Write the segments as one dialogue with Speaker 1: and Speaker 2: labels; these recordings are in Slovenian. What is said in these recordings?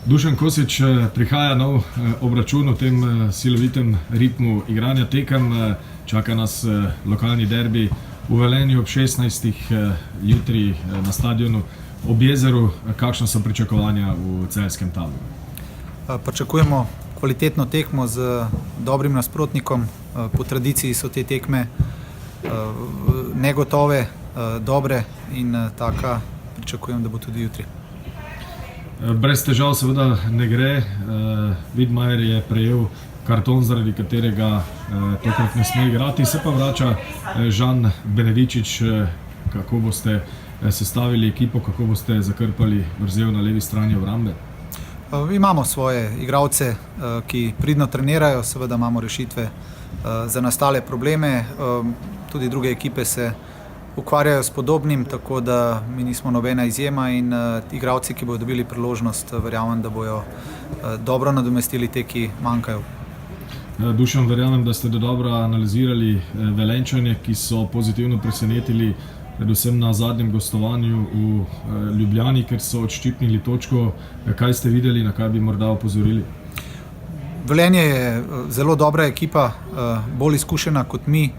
Speaker 1: Dušan Kosič, prihaja nov obračun v tem silovitem ritmu igranja tekem. Čaka nas lokalni derbi v Velenju ob 16. jutri na stadionu ob jezeru. Kakšna so pričakovanja v celjskem taboru?
Speaker 2: Pričakujemo kvalitetno tekmo z dobrim nasprotnikom. Po tradiciji so te tekme negotove, dobre in taka pričakujem, da bo tudi jutri.
Speaker 1: Brez težav seveda ne gre. Vidmajer je prejel karton, zaradi katerega tokrat ne sme igrati. Se pa vrača Žan Benevičič. Kako boste sestavili ekipo, kako boste zakrpali vrzel na levi strani obrambe?
Speaker 2: Imamo svoje igralce, ki pridno trenirajo, seveda imamo rešitve za nastale probleme. Tudi druge ekipe se ukvarjajo s podobnim, tako da mi nismo nobena izjema in igralci, ki bodo dobili priložnost, verjamem, da bojo dobro nadomestili te, ki manjkajo.
Speaker 1: Dušan, verjamem, da ste dobro analizirali Velenjčane, ki so pozitivno presenetili predvsem na zadnjem gostovanju v Ljubljani, ker so odščipnili točko. Kaj ste videli, na kaj bi morda opozorili?
Speaker 2: Velenje je zelo dobra ekipa, bolj izkušena kot mi.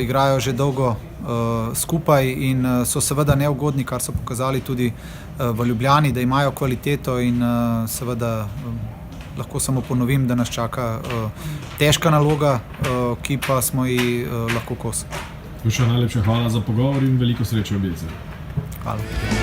Speaker 2: Igrajo že dolgo skupaj in so seveda neugodni, kar so pokazali tudi v Ljubljani, da imajo kvaliteto in seveda lahko samo ponovim, da nas čaka težka naloga, ki pa smo ji lahko kos.
Speaker 1: Dušan, najlepša hvala za pogovor in veliko sreče ob jezeru.
Speaker 2: Hvala.